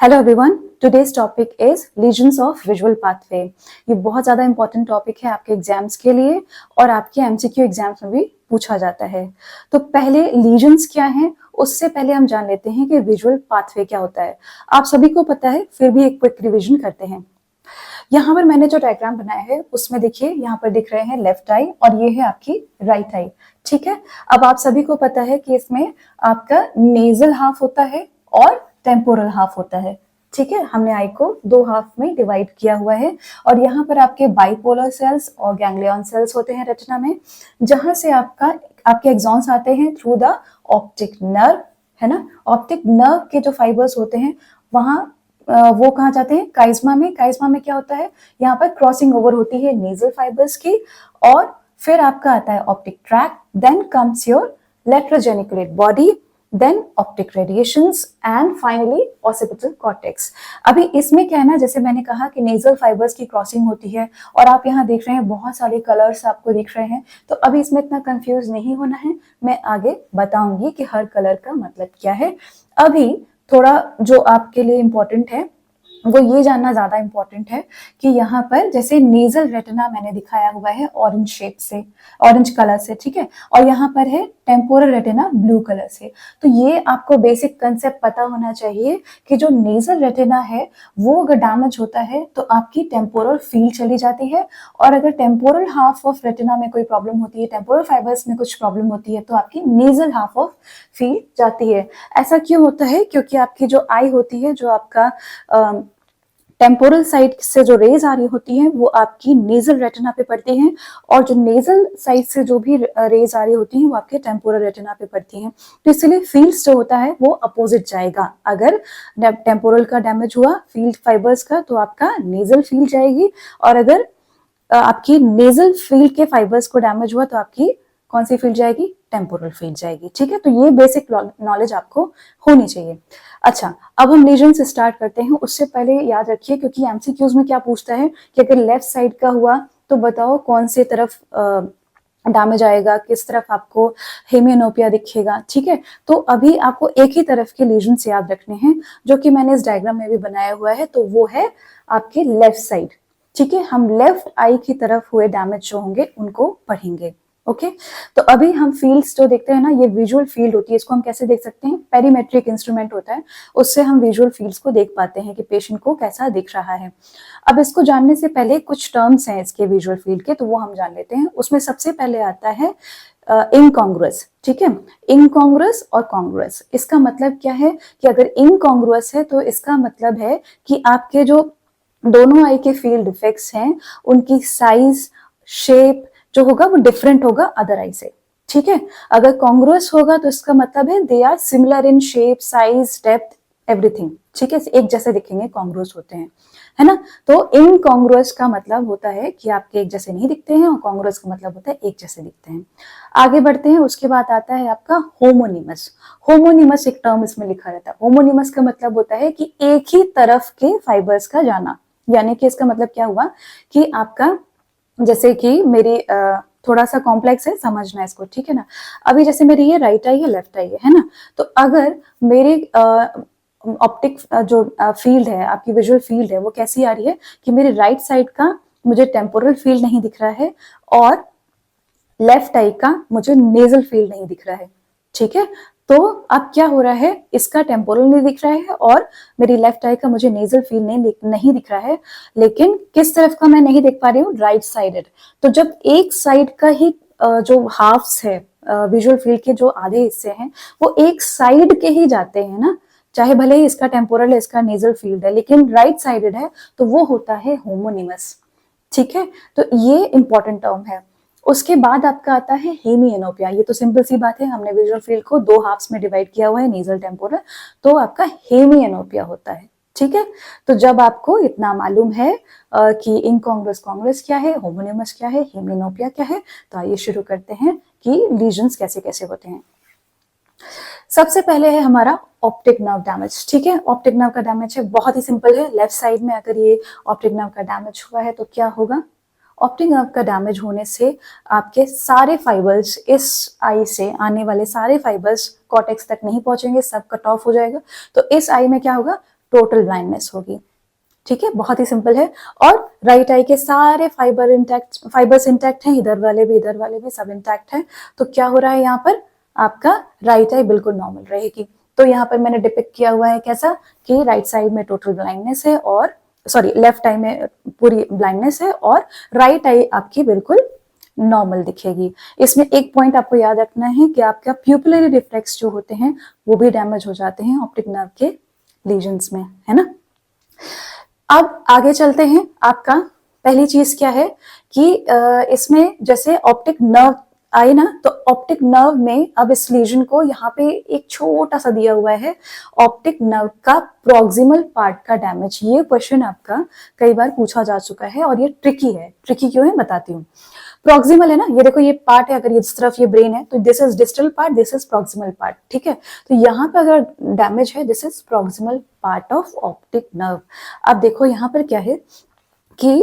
Hello everyone, today's topic is lesions of visual pathway. ये बहुत ज़्यादा इंपॉर्टेंट टॉपिक है आपके एग्जाम्स के लिए और आपके एमसीक्यू एग्जाम्स में भी पूछा जाता है। तो पहले लीजन्स क्या हैं, उससे पहले हम जान लेते हैं कि विजुअल पाथवे क्या होता है। आप सभी को पता है, फिर भी एक क्विक रिविजन करते हैं। यहाँ पर मैंने जो डायग्राम बनाया है उसमें देखिए, यहाँ पर दिख रहे हैं लेफ्ट आई और ये है आपकी राइट आई। ठीक है, अब आप सभी को पता है कि इसमें आपका नेजल हाफ होता है और टेम्पोरल हाफ होता है। ठीक है, हमने आई को दो हाफ में डिवाइड किया हुआ है और यहाँ पर आपके बाइपोलर सेल्स और गैंग्लियन सेल्स होते हैं रेटिना में, जहां से आपके एक्सॉन्स आते हैं थ्रू द ऑप्टिक नर्व, है ना। ऑप्टिक नर्व के जो फाइबर्स होते हैं वहां वो कहाँ जाते हैं, काइज्मा में। काइज्मा में क्या होता है, यहाँ पर क्रॉसिंग ओवर होती है नेजल फाइबर्स की और फिर आपका आता है optic tract, then comes your lateral geniculate body, then optic radiations and finally occipital cortex. अभी इसमें क्या है ना, जैसे मैंने कहा कि नेजल फाइबर्स की क्रॉसिंग होती है और आप यहाँ देख रहे हैं बहुत सारे कलर्स आपको दिख रहे हैं, तो अभी इसमें इतना कंफ्यूज नहीं होना है, मैं आगे बताऊंगी कि हर कलर का मतलब क्या है। अभी थोड़ा जो आपके लिए इम्पोर्टेंट है वो ये जानना ज्यादा इम्पोर्टेंट है कि यहाँ पर जैसे नेजल रेटिना मैंने दिखाया हुआ है ऑरेंज शेप से, ऑरेंज कलर से, ठीक है, और यहाँ पर है टेम्पोरल रेटिना ब्लू कलर से। तो ये आपको बेसिक कंसेप्ट पता होना चाहिए कि जो नेजल रेटिना है वो अगर डैमेज होता है तो आपकी टेम्पोरल फील्ड चली जाती है, और अगर टेम्पोरल हाफ ऑफ रेटिना में कोई प्रॉब्लम होती है, टेम्पोरल फाइबर्स में कुछ प्रॉब्लम होती है, तो आपकी नेजल हाफ ऑफ फील्ड जाती है। ऐसा क्यों होता है, क्योंकि आपकी जो आई होती है, जो आपका टेम्पोरल साइड से जो रेज आ रही होती हैं वो आपकी नेजल रेटिना पे पड़ती हैं, और जो नेजल साइड से जो भी रेज आ रही होती हैं वो आपके टेम्पोरल रेटिना पे पड़ती हैं। तो इसलिए फील्ड जो होता है वो अपोजिट जाएगा। अगर टेम्पोरल का डैमेज हुआ फील्ड फाइबर्स का तो आपका नेजल फील्ड जाएगी, और अगर आपकी नेजल फील्ड के फाइबर्स को डैमेज हुआ तो आपकी कौन सी फील्ड जाएगी, टेम्पोरल फील्ड जाएगी। ठीक है, तो ये बेसिक नॉलेज आपको होनी चाहिए। अच्छा, अब हम लीजन से स्टार्ट करते हैं। उससे पहले याद रखिए, क्योंकि एमसीक्यूज में क्या पूछता है कि अगर लेफ्ट साइड का हुआ तो बताओ कौन से तरफ डैमेज आएगा, किस तरफ आपको हेमियोनोपिया दिखेगा। ठीक है, तो अभी आपको एक ही तरफ के लीजन याद रखने हैं, जो कि मैंने इस डायग्राम में भी बनाया हुआ है, तो वो है आपके लेफ्ट साइड। ठीक है, हम लेफ्ट आई की तरफ हुए डैमेज जो होंगे उनको पढ़ेंगे। ओके, तो अभी हम फील्ड्स जो देखते हैं ना, ये विजुअल फील्ड होती है। इसको हम कैसे देख सकते हैं, पेरीमेट्रिक इंस्ट्रूमेंट होता है, उससे हम विजुअल फील्ड्स को देख पाते हैं कि पेशेंट को कैसा दिख रहा है। अब इसको जानने से पहले कुछ टर्म्स हैं इसके विजुअल फील्ड के, तो वो हम जान लेते हैं। उसमें सबसे पहले आता है इनकॉन्ग्रुअस। ठीक है, इनकॉन्ग्रुअस और कॉन्ग्रुअस, इसका मतलब क्या है कि अगर इनकॉन्ग्रुअस है तो इसका मतलब है कि आपके जो दोनों आई के फील्ड डिफेक्ट्स हैं उनकी साइज, शेप जो होगा वो डिफरेंट होगा अदर आई से। ठीक है, अगर कॉन्ग्रुअस होगा तो इसका मतलब है they are similar in shape, size, depth, everything. ठीक है, एक जैसे दिखेंगे, कॉन्ग्रुअस होते हैं, है ना। तो इनकॉन्ग्रुअस का मतलब होता है कि आपके एक जैसे नहीं दिखते हैं, और कॉन्ग्रुअस का मतलब होता है एक जैसे दिखते हैं। आगे बढ़ते हैं, उसके बाद आता है आपका होमोनिमस। होमोनिमस एक टर्म इसमें लिखा रहता है। होमोनिमस का मतलब होता है कि एक ही तरफ के फाइबर्स का जाना, यानी कि इसका मतलब क्या हुआ कि आपका, जैसे कि मेरी थोड़ा सा कॉम्प्लेक्स है, समझना इसको, ठीक है ना। अभी जैसे मेरी ये राइट आई है, लेफ्ट आई है ना, तो अगर मेरी ऑप्टिक जो फील्ड है, आपकी विजुअल फील्ड है, वो कैसी आ रही है कि मेरी राइट साइड का मुझे टेम्पोरल फील्ड नहीं दिख रहा है और लेफ्ट आई का मुझे नेजल फील्ड नहीं दिख रहा है। ठीक है, तो अब क्या हो रहा है, इसका टेम्पोरल नहीं दिख रहा है और मेरी लेफ्ट आई का मुझे नेजल फील्ड नहीं दिख रहा है, लेकिन किस तरफ का मैं नहीं देख पा रही हूँ, राइट साइडेड। तो जब एक साइड का ही जो हाफ्स है, विजुअल फील्ड के जो आधे हिस्से हैं वो एक साइड के ही जाते हैं ना, चाहे भले ही इसका टेम्पोरल है, इसका नेजल फील्ड है, लेकिन राइट साइडेड है, तो वो होता है होमोनिमस। ठीक है, तो ये इंपॉर्टेंट टर्म है। उसके बाद आपका आता है हेमियोनोपिया। ये तो सिंपल सी बात है, हमने विजुअल फील्ड को दो हाफ्स में डिवाइड किया हुआ है, नेजल, टेम्पोरल, तो आपका हेमियोनोपिया होता है। ठीक है, तो जब आपको इतना मालूम है कि इनकॉन्ग्रुअस कॉन्ग्रुअस क्या है, होमोनिमस क्या है, हेमियोनोपिया क्या है, तो आइए शुरू करते हैं कि लीजन्स कैसे कैसे होते हैं। सबसे पहले है हमारा ऑप्टिक नर्व डैमेज। ठीक है, ऑप्टिक नर्व का डैमेज है, बहुत ही सिंपल है। लेफ्ट साइड में अगर ये ऑप्टिक नर्व का डैमेज हुआ है तो क्या होगा, ऑप्टिक नर्व का डैमेज होने से आपके सारे फाइबर्स, इस आई से आने वाले सारे फाइबर्स कॉर्टेक्स तक नहीं पहुंचेंगे, सब कट ऑफ हो जाएगा। तो इस आई में क्या होगा, टोटल ब्लाइंडनेस होगी। ठीक है, बहुत ही सिंपल है। और राइट आई के सारे फाइबर्स इंटैक्ट हैं, इधर वाले भी सब इंटैक्ट हैं। तो क्या हो रहा है यहाँ पर, आपका राइट आई बिल्कुल नॉर्मल रहेगी। तो यहाँ पर मैंने डिपिक्ट किया हुआ है कैसा, कि राइट साइड में टोटल ब्लाइंडनेस है, और सॉरी लेफ्ट आई में पूरी ब्लाइंडनेस है, और राइट आई आपकी बिल्कुल नॉर्मल दिखेगी। इसमें एक पॉइंट आपको याद रखना है कि आपका प्यूपिलरी रिफ्लेक्स जो होते हैं वो भी डैमेज हो जाते हैं ऑप्टिक नर्व के लीजन्स में, है ना। अब आगे चलते हैं। आपका पहली चीज क्या है कि इसमें जैसे ऑप्टिक नर्व आई ना, तो ऑप्टिक नर्व में अब इस लीजन को यहाँ पे एक छोटा सा दिया हुआ है, ऑप्टिक नर्व का प्रॉक्सिमल पार्ट का डैमेज। ये क्वेश्चन आपका कई बार पूछा जा चुका है और ये ट्रिकी है। ट्रिकी क्यों है बताती हूँ। प्रॉक्सिमल है ना, ये देखो ये पार्ट है, अगर इस तरफ ये ब्रेन है तो this is distal part, this is proximal part. ठीक है, तो यहाँ पे अगर डैमेज है, this is proximal part of optic nerve. अब देखो यहाँ पर क्या है कि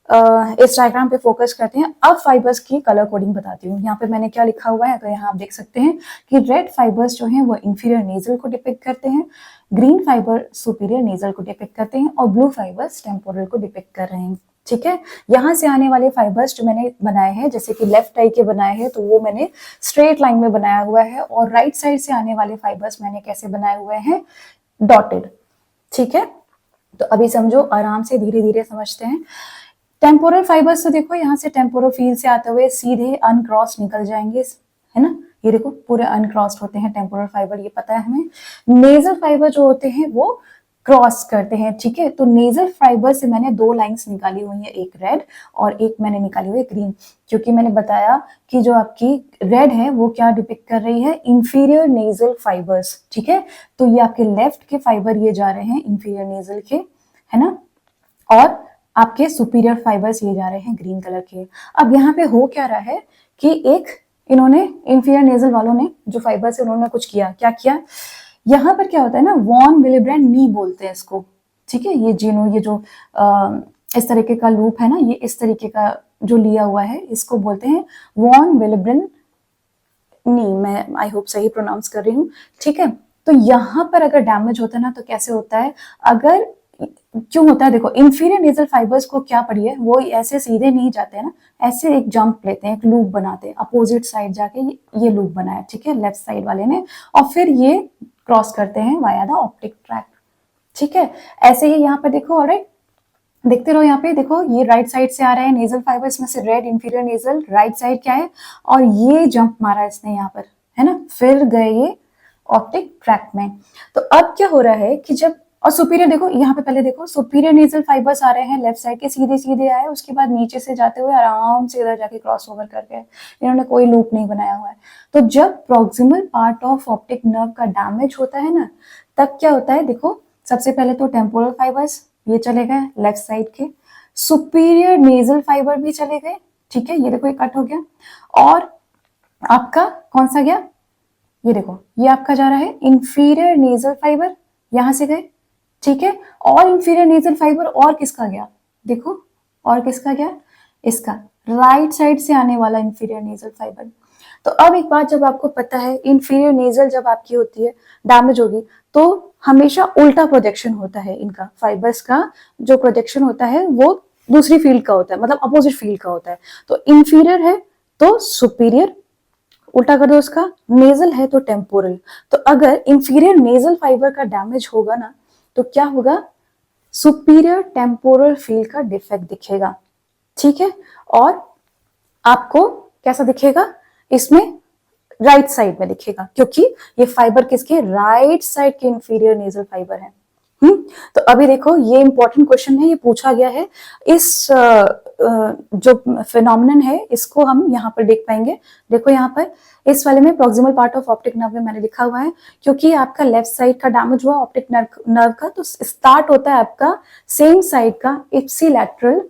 इस डायग्राम पे फोकस करते हैं। अब फाइबर्स की कलर कोडिंग बताती हूँ। यहाँ पे मैंने क्या लिखा हुआ है, तो यहाँ आप देख सकते हैं कि रेड फाइबर्स जो हैं वो इंफीरियर नेजल को डिपिक्ट करते हैं, ग्रीन फाइबर सुपीरियर नेजल को डिपिक्ट करते हैं, और ब्लू फाइबर्स टेम्पोरल को डिपिक्ट कर रहे हैं। ठीक है, यहाँ से आने वाले फाइबर्स जो मैंने बनाए हैं, जैसे कि लेफ्ट आई के बनाए हैं तो वो मैंने स्ट्रेट लाइन में बनाया हुआ है, और राइट साइड से आने वाले फाइबर्स मैंने कैसे बनाए हुए हैं, डॉटेड। ठीक है, तो अभी समझो, आराम से धीरे धीरे समझते हैं। टेम्पोरल फाइबर्स तो देखो यहाँ से टेम्पोरोफील से आते हुए सीधे अनक्रॉस निकल जाएंगे, है ना। ये देखो पूरे अनक्रॉस्ड होते हैं टेम्पोरल फाइबर, ये पता है हमें। नेजल फाइबर जो होते हैं वो क्रॉस करते हैं। ठीक है, तो नेजल फाइबर से मैंने दो लाइंस निकाली हुई है, एक रेड और एक मैंने निकाली हुई है ग्रीन, क्योंकि मैंने बताया कि जो आपकी रेड है वो क्या डिपिक्ट कर रही है, इंफीरियर नेजल फाइबर्स। ठीक है, तो ये आपके लेफ्ट के फाइबर ये जा रहे हैं इंफीरियर नेजल के, है ना, और आपके सुपीरियर फाइबर्स ये जा रहे हैं ग्रीन कलर के। अब यहाँ पे हो क्या रहा है कि एक इन्होंने इंफीरियर नेजल वालों ने जो फाइबर्स है उन्होंने कुछ किया, क्या किया, यहाँ पर क्या होता है ना, वॉन विलिब्रेंड नी बोलते हैं इसको। ठीक है, ये जीनो, ये जो इस तरीके का लूप है ना, ये इस तरीके का जो लिया हुआ है, इसको बोलते हैं वॉन विलिब्रेंड नी। मैं आई होप सही प्रोनाउंस कर रही हूँ। ठीक है, तो यहाँ पर अगर डैमेज होता है ना, तो कैसे होता है, अगर क्यों होता है, देखो इंफीरियर नेजल फाइबर्स को क्या पढ़िए, वो ऐसे सीधे नहीं जाते हैं ना, ऐसे एक जंप लेते हैं, एक लूप बनाते हैं, अपोजिट साइड जाके ये लूप बनाया। ठीक है, लेफ्ट साइड वाले ने, और फिर ये क्रॉस करते हैं वाया द ऑप्टिक ट्रैक। ठीक है, ऐसे ही यहाँ पे देखो, ऑलराइट, देखते रहो। यहाँ पे देखो, ये राइट साइड से आ रहा है नेजल फाइबर, इसमें से red inferior nasal, right side क्या है, और ये जंप मारा इसने यहाँ पर, है ना, फिर गए ये ऑप्टिक ट्रैक में। तो अब क्या हो रहा है कि जब, और सुपीरियर देखो यहाँ पे, पहले देखो सुपीरियर नेजल फाइबर्स आ रहे हैं लेफ्ट साइड के, सीधे सीधे आए, उसके बाद नीचे से जाते हुए आराम से इधर जाके क्रॉस ओवर कर गए, इन्होंने कोई लूप नहीं बनाया हुआ है। तो जब proximal part of optic nerve का डैमेज होता है ना, तब क्या होता है, देखो सबसे पहले तो टेम्पोरल फाइबर्स ये चले गए लेफ्ट साइड के, सुपीरियर नेजल फाइबर भी चले गए। ठीक है, ये देखो ये कट हो गया, और आपका कौन सा गया, ये देखो ये आपका जा रहा है इंफीरियर नेजल फाइबर, यहां से गए। ठीक है, और इंफीरियर नेजल फाइबर और किसका गया, देखो और किसका गया, इसका राइट साइड से आने वाला इंफीरियर नेजल फाइबर। तो अब एक बात, जब आपको पता है इंफीरियर नेजल जब आपकी होती है डैमेज होगी, तो हमेशा उल्टा प्रोजेक्शन होता है इनका, फाइबर्स का जो प्रोजेक्शन होता है वो दूसरी फील्ड का होता है, मतलब अपोजिट फील्ड का होता है। तो इंफीरियर है तो सुपीरियर, उल्टा कर दो उसका, नेजल है तो टेम्पोरल। तो अगर इंफीरियर नेजल फाइबर का डैमेज होगा ना, तो क्या होगा, सुपीरियर टेम्पोरल फील्ड का डिफेक्ट दिखेगा। ठीक है, और आपको कैसा दिखेगा, इसमें राइट साइड में दिखेगा, क्योंकि ये फाइबर किसके, राइट साइड के इंफीरियर नेजल फाइबर है। तो अभी देखो, ये इंपॉर्टेंट क्वेश्चन है, ये पूछा गया है। इस जो फिनोमिनन है इसको हम यहाँ पर देख पाएंगे। देखो यहाँ पर इस वाले में proximal part of optic nerve में मैंने लिखा हुआ है, क्योंकि आपका लेफ्ट साइड का डैमेज हुआ ऑप्टिक नर्व का, तो स्टार्ट होता है आपका सेम साइड का इप्सिलैटरल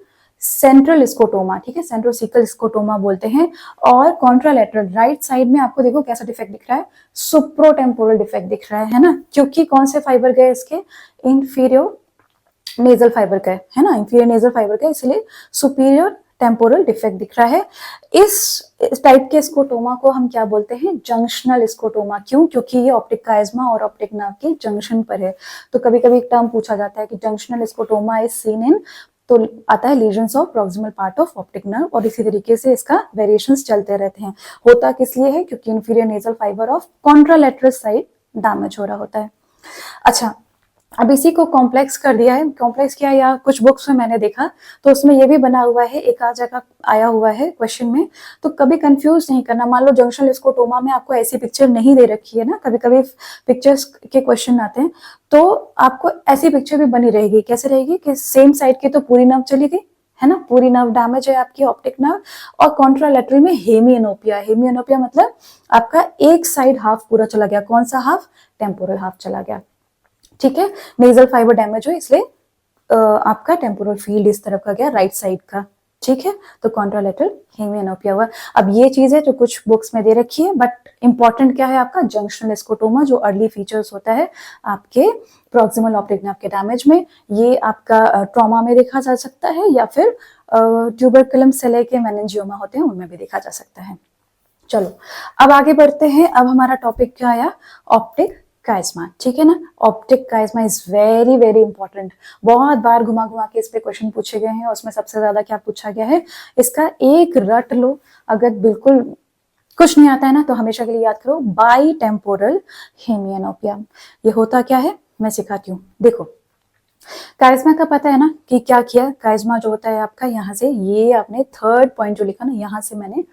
सेंट्रल स्कोटोमा। ठीक है, सेंट्रोसिकल स्कोटोमा बोलते हैं, और कॉन्ट्रालैटरल राइट साइड में आपको देखो कैसा डिफेक्ट दिख रहा है, सुप्रोटेम्पोरल डिफेक्ट दिख रहा है ना, क्योंकि कौन से फाइबर गए इसके, इंफीरियर नेजल फाइबर का है ना, इंफीरियर नेजल फाइबर का, इसलिए सुपीरियर टेम्पोरल डिफेक्ट दिख रहा है। इस टाइप के स्कोटोमा को हम क्या बोलते हैं, जंक्शनल स्कोटोमा। क्यों? क्योंकि ये ऑप्टिक काइज्मा और ऑप्टिक नर्व के जंक्शन पर है। तो कभी कभी एक टर्म पूछा जाता है कि junctional scotoma is seen in, तो आता है lesions of proximal part of optic nerve, और इसी तरीके से इसका वेरिएशंस चलते रहते हैं। होता किस लिए है? क्योंकि inferior nasal fibre of contralateral side damage हो रहा होता है। अच्छा, अब इसी को कॉम्प्लेक्स कर दिया है, कॉम्प्लेक्स किया या कुछ बुक्स में मैंने देखा तो उसमें ये भी बना हुआ है, एक आध जगह आया हुआ है क्वेश्चन में, तो कभी कंफ्यूज नहीं करना। मान लो जंक्शनल स्कोटोमा में आपको ऐसी पिक्चर नहीं दे रखी है ना, कभी कभी पिक्चर्स के क्वेश्चन आते हैं, तो आपको ऐसी पिक्चर भी बनी रहेगी। कैसे रहेगी कि सेम साइड की तो पूरी नर्व चली गई है ना, पूरी नर्व डैमेज है आपकी ऑप्टिक नर्व, और कॉन्ट्रालेटरल में हेमियोनोपिया। हेमियोनोपिया मतलब आपका एक साइड हाफ पूरा चला गया। कौन सा हाफ? टेम्पोरल हाफ चला गया। ठीक है, नेजल फाइबर डैमेज हो इसलिए आपका टेम्पोरल फील्ड इस तरफ का गया, राइट साइड का। ठीक है, तो कॉन्ट्रालेटरल हेमियोनोपिया हुआ। अब ये चीज है जो कुछ बुक्स में दे रखी है, बट इंपॉर्टेंट क्या है आपका? जंक्शनल स्कोटोमा, जो अर्ली फीचर्स होता है आपके प्रॉक्सिमल ऑप्टिक नर्व के डैमेज में। ये आपका ट्रॉमा में देखा जा सकता है, या फिर ट्यूबरकुलम सेले के मेनिंजियोमा होते हैं उनमें भी देखा जा सकता है। चलो अब आगे बढ़ते हैं। अब हमारा टॉपिक क्या आया? Optic chiasma. ठीक है ना, optic chiasma is very very important. बहुत बार घुमा घुमा के इस पे क्वेश्चन पूछे गए हैं, उसमें सबसे ज्यादा क्या पूछा गया है, इसका एक रट लो। अगर बिल्कुल कुछ नहीं आता है ना, तो हमेशा के लिए याद करो, बाई टेम्पोरल हेमियोनोपिया। ये होता क्या है मैं सिखाती हूँ। देखो, काइज्मा का पता है ना कि क्या किया? काइज्मा जो होता है आपका, यहाँ से ये आपने थर्ड पॉइंट जो लिखा ना, यहाँ से मैंने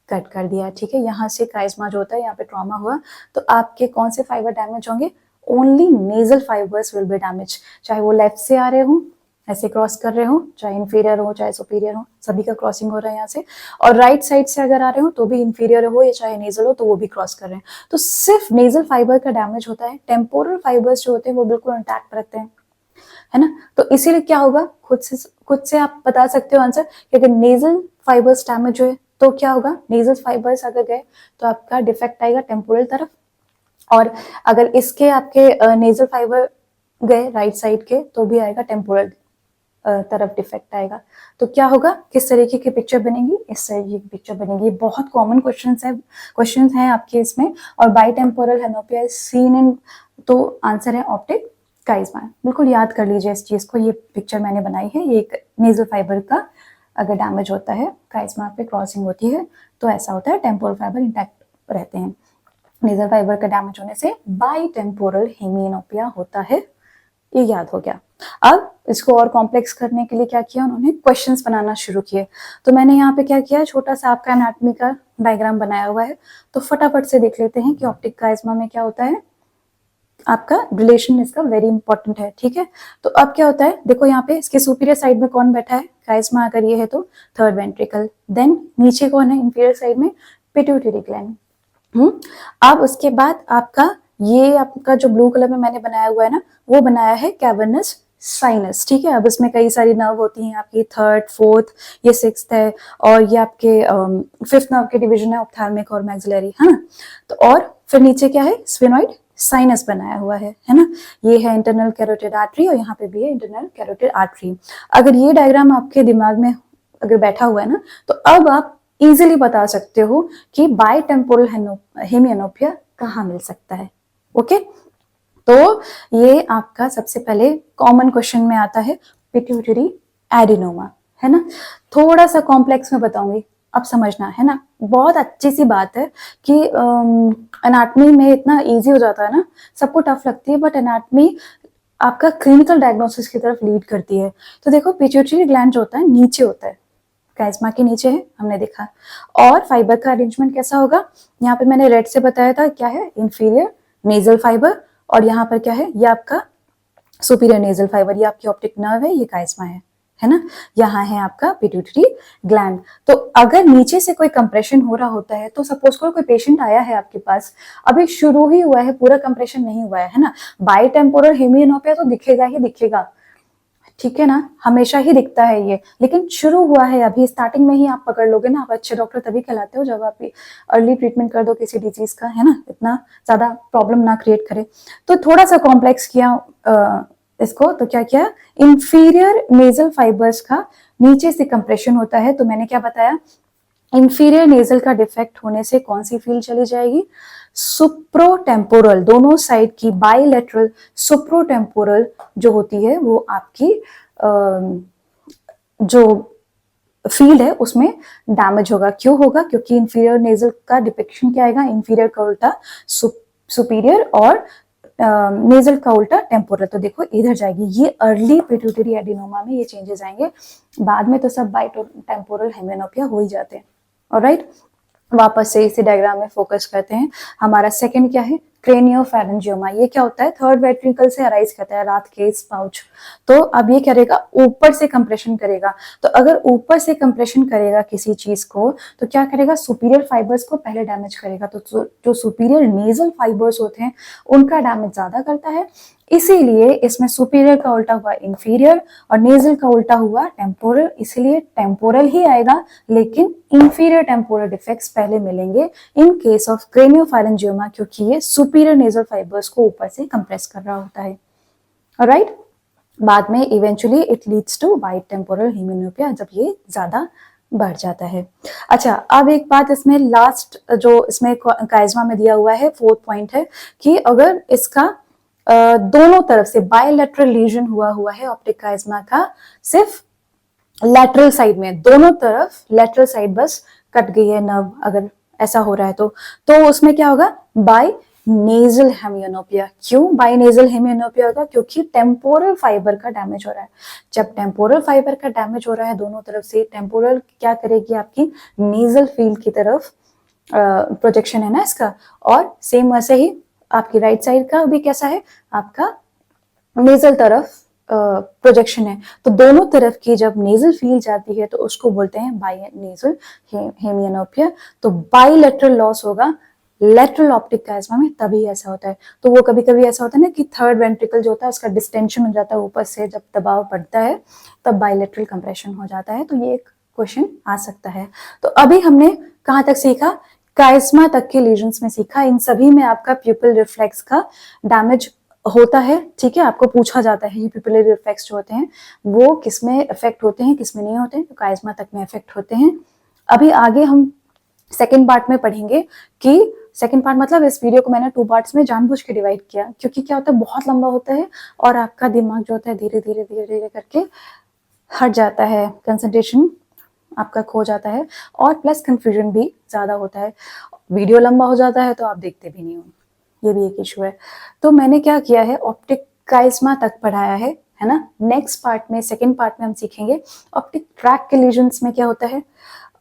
कट कर दिया। ठीक है, यहाँ से काइज्मा जो होता है, यहाँ पे ट्रॉमा हुआ तो आपके कौन से फाइबर डैमेज होंगे? Only nasal fibres will be damage. चाहे वो लेफ्ट से आ रहे हो, ऐसे क्रॉस कर रहे हो, चाहे इंफीरियर हो चाहे सुपीरियर हो, सभी का क्रॉसिंग हो रहा है यहाँ से। और राइट साइड से अगर आ रहे हो तो भी इंफीरियर हो या चाहे नेजल हो तो वो भी क्रॉस कर रहे हैं। तो सिर्फ नेजल फाइबर का डैमेज होता है, टेम्पोरल फाइबर्स जो होते हैं वो बिल्कुल इंटैक्ट रहते हैं, है ना। तो इसीलिए क्या होगा, खुद से आप बता सकते हो आंसर कि अगर नेजल फाइबर्स डैमेज हुए तो क्या होगा? नेजल फाइबर्स अगर गए तो आपका डिफेक्ट आएगा टेम्पोरल तरफ, और अगर इसके आपके नेजल फाइबर गए राइट साइड के तो भी आएगा टेम्पोरल तरफ डिफेक्ट आएगा। तो क्या होगा? किस तरीके की पिक्चर बनेगी? इस तरीके की पिक्चर बनेगी। बहुत कॉमन क्वेश्चंस हैं आपके इसमें। और bitemporal hemianopia is seen in, तो आंसर है ऑप्टिक काइज्मा। बिल्कुल याद कर लीजिए इस चीज को। ये पिक्चर मैंने बनाई है, ये एक नेजल फाइबर का अगर डैमेज होता है, काइज्मा पे क्रॉसिंग होती है तो ऐसा होता है, टेम्पोरल फाइबर इंटैक्ट रहते हैं। नेजल फाइबर का डैमेज होने से बाई टेम्पोरल हेमियोनोपिया होता है। ये याद हो गया। अब इसको और कॉम्प्लेक्स करने के लिए क्या किया उन्होंने? क्वेश्चंस बनाना शुरू किए। तो मैंने यहाँ पे क्या किया, छोटा सा आपका एनाटॉमी का डायग्राम बनाया हुआ है, तो फटाफट से देख लेते हैं कि ऑप्टिक काइज्मा में क्या होता है। आपका रिलेशन इसका वेरी इंपॉर्टेंट है। ठीक है, तो अब क्या होता है, देखो यहाँ पे इसके सुपीरियर साइड में कौन बैठा है? काइज्मा अगर ये है तो थर्ड वेंट्रिकल। देन नीचे कौन है इंफीरियर साइड में? Pituitary gland. अब उसके बाद आपका ये आपका जो ब्लू कलर में मैंने बनाया हुआ है ना, वो बनाया है कैवर्नस साइनस। ठीक है, अब इसमें कई सारी नर्व होती हैं आपकी, थर्ड फोर्थ, ये सिक्स्थ है, और ये आपके फिफ्थ नर्व के डिवीजन है, ऑप्थैल्मिक और मैक्सिलरी, है ना। तो और फिर नीचे क्या है? स्फेनॉइड साइनस बनाया हुआ है ना। ये है इंटरनल कैरोटिड आर्टरी, और यहाँ पे भी है इंटरनल कैरोटिड आर्टरी। अगर ये डायग्राम आपके दिमाग में अगर बैठा हुआ है ना, तो अब आप इजीली बता सकते हो कि बाई टेम्पोरल हेमियोनोपिया कहाँ मिल सकता है। ओके, तो ये आपका सबसे पहले कॉमन क्वेश्चन में आता है पिट्यूटरी एडिनोमा, है ना। थोड़ा सा कॉम्प्लेक्स में बताऊंगी, अब समझना, है ना। बहुत अच्छी सी बात है कि एनाटॉमी में इतना इजी हो जाता है ना, सबको टफ लगती है, बट एनाटॉमी आपका क्लिनिकल डायग्नोसिस की तरफ लीड करती है। तो देखो, पिट्यूटरी ग्लैंड जो होता है नीचे होता है, काइज्मा के नीचे है, हमने देखा। और फाइबर का अरेंजमेंट कैसा होगा? यहाँ पे मैंने रेड से बताया था, क्या है? इंफीरियर नेजल फाइबर, और यहाँ पर क्या है? ये आपका सुपीरियर नेजल फाइबर, ये आपकी ऑप्टिक नर्व है, ये काइज्मा है ना। यहाँ है आपका पिट्यूटरी ग्लैंड। तो अगर नीचे से कोई कंप्रेशन हो रहा होता है, तो सपोज करो कोई पेशेंट आया है आपके पास, अभी शुरू ही हुआ है, पूरा कंप्रेशन नहीं हुआ है ना। बाई टेम्पोरल हेमियोनोपिया तो दिखेगा ही दिखेगा, ठीक है ना, हमेशा ही दिखता है ये, लेकिन शुरू हुआ है अभी, स्टार्टिंग में ही आप पकड़ लोगे ना। आप अच्छे डॉक्टर तभी कहलाते हो जब आप अर्ली ट्रीटमेंट कर दो किसी डिजीज का, है ना, इतना ज्यादा प्रॉब्लम ना क्रिएट करे। तो थोड़ा सा कॉम्प्लेक्स किया इसको, तो क्या किया, इंफीरियर नेजल फाइबर्स का नीचे से कंप्रेशन होता है। तो मैंने क्या बताया, इंफीरियर नेजल का डिफेक्ट होने से कौन सी फील्ड चली जाएगी, सुप्रोटेम्पोरल, दोनों साइड की बाइलेटरल सुप्रोटेम्पोरल जो होती है वो आपकी जो फील्ड है उसमें डैमेज होगा। क्यों होगा, क्योंकि इंफीरियर नेजल का डिपिक्शन क्या आएगा, इंफीरियर का उल्टा सुपीरियर और नेजल का उल्टा टेम्पोरल। तो देखो इधर जाएगी, ये अर्ली पिट्यूटरी एडिनोमा में ये चेंजेस आएंगे, बाद में तो सब बाइटो टेम्पोरल हेमियोनोपिया हो ही जाते हैं। ऑलराइट, वापस से इसी डायग्राम में फोकस करते हैं। हमारा सेकंड क्या है, क्रेनियोफैरिंजियोमा। ये क्या होता है, थर्ड वेंट्रिकल से अराइज करता है, रात केस पाउच। तो अब ये करेगा, ऊपर से कंप्रेशन करेगा। तो अगर ऊपर से कंप्रेशन करेगा किसी चीज को तो क्या करेगा, सुपीरियर फाइबर्स को पहले डैमेज करेगा। तो जो सुपीरियर नेजल फाइबर्स होते हैं उनका डैमेज ज्यादा करता है, इसीलिए इसमें सुपीरियर का उल्टा हुआ इंफीरियर और नेजल का उल्टा हुआ टेम्पोरल, इसीलिए टेम्पोरल ही आएगा, लेकिन इंफीरियर टेम्पोरल डिफेक्ट्स पहले मिलेंगे इन केस ऑफ क्रेनियोफैरिंजियोमा, क्योंकि ये सुपीरियर नेजल फाइबर्स को ऊपर से कंप्रेस कर रहा होता है। ऑलराइट, बाद में eventually it leads to bitemporal hemianopia, जब ये ज्यादा बढ़ जाता है। अच्छा, अब एक बात इसमें लास्ट जो इसमें काइज्मा में दिया हुआ है, फोर्थ पॉइंट है कि अगर इसका दोनों तरफ से बायलैटरल लीजन हुआ है ऑप्टिक काइज्मा का, सिर्फ लैटरल साइड में, दोनों तरफ लैटरल साइड बस कट गई है नर्व, अगर ऐसा हो रहा है तो उसमें क्या होगा, बाय नेजल हेमियोनोपिया। क्यों बाय नेजल हेमियोनोपिया होगा, क्योंकि टेम्पोरल फाइबर का डैमेज हो रहा है। जब टेम्पोरल फाइबर का डैमेज हो रहा है दोनों तरफ से, टेम्पोरल क्या करेगी, आपकी नेजल फील्ड की तरफ प्रोजेक्शन है ना इसका, और सेम वैसे ही आपकी राइट साइड का भी कैसा है, आपका नेजल तरफ प्रोजेक्शन है। तो दोनों तरफ की जब नेजल फील जाती है तो उसको बोलते हैं बाई नेजल हेमियोनोपिया। तो बाइलेटरल लॉस होगा लेटरल ऑप्टिक काइज्मा में, तभी ऐसा होता है। तो वो कभी कभी ऐसा होता है ना कि थर्ड वेंट्रिकल जो होता है उसका डिस्टेंशन हो जाता है ऊपर से, जब दबाव बढ़ता है तब बाइलेटरल कंप्रेशन हो जाता है। तो ये एक क्वेश्चन आ सकता है। तो अभी हमने कहाँ तक सीखा, काइज्मा तक के लीजन्स में सीखा। इन सभी में आपका प्यूपिल रिफ्लेक्स का डैमेज होता है, ठीक है, आपको पूछा जाता है ये पिपुलरी रिफ्लेक्स जो होते हैं वो किसमें इफेक्ट होते हैं, किसमें नहीं होते हैं, तो काइज्मा तक में इफेक्ट होते हैं। अभी आगे हम सेकेंड पार्ट में पढ़ेंगे कि सेकेंड पार्ट मतलब इस वीडियो को मैंने 2 पार्ट्स में जानबूझ के डिवाइड किया, क्योंकि क्या होता है बहुत लंबा होता है और आपका दिमाग जो होता है धीरे धीरे धीरे धीरे करके हट जाता है, कंसंट्रेशन आपका खो जाता है, और प्लस कंफ्यूजन भी ज्यादा होता है। वीडियो लंबा हो जाता है तो आप देखते भी नहीं हो, ये भी एक इशू है। तो मैंने क्या किया है, ऑप्टिक काइज्मा तक पढ़ाया है ना। नेक्स्ट पार्ट में, सेकंड पार्ट में हम सीखेंगे ऑप्टिक ट्रैक के लीजन्स में क्या होता है,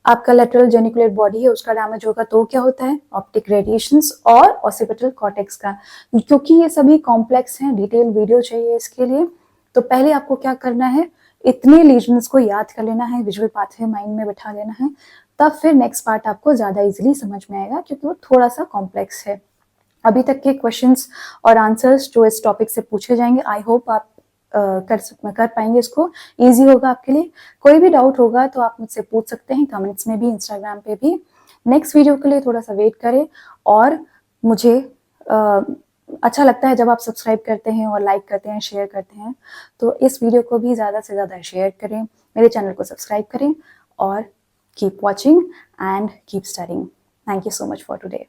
आपका लेटरल जेनिकुलेट बॉडी है उसका डैमेज होगा तो क्या होता है, ऑप्टिक रेडिएशंस और ऑसिपिटल कॉर्टेक्स का। क्योंकि ये सभी कॉम्प्लेक्स हैं, डिटेल वीडियो चाहिए इसके लिए, तो पहले आपको क्या करना है, इतने लीजन्स को याद कर लेना है, विजुअल पाथवे माइंड में बैठा लेना है, तब फिर नेक्स्ट पार्ट आपको ज्यादा इजिली समझ में आएगा, क्योंकि वो थोड़ा सा कॉम्प्लेक्स है। अभी तक के क्वेश्चंस और आंसर्स जो इस टॉपिक से पूछे जाएंगे, आई होप आप कर पाएंगे, इसको इजी होगा आपके लिए। कोई भी डाउट होगा तो आप मुझसे पूछ सकते हैं कमेंट्स में भी, इंस्टाग्राम पे भी। नेक्स्ट वीडियो के लिए थोड़ा सा वेट करें, और मुझे अच्छा लगता है जब आप सब्सक्राइब करते हैं और लाइक करते हैं, शेयर करते हैं। तो इस वीडियो को भी ज़्यादा से ज़्यादा शेयर करें, मेरे चैनल को सब्सक्राइब करें, और keep watching and keep studying. Thank you so much for today.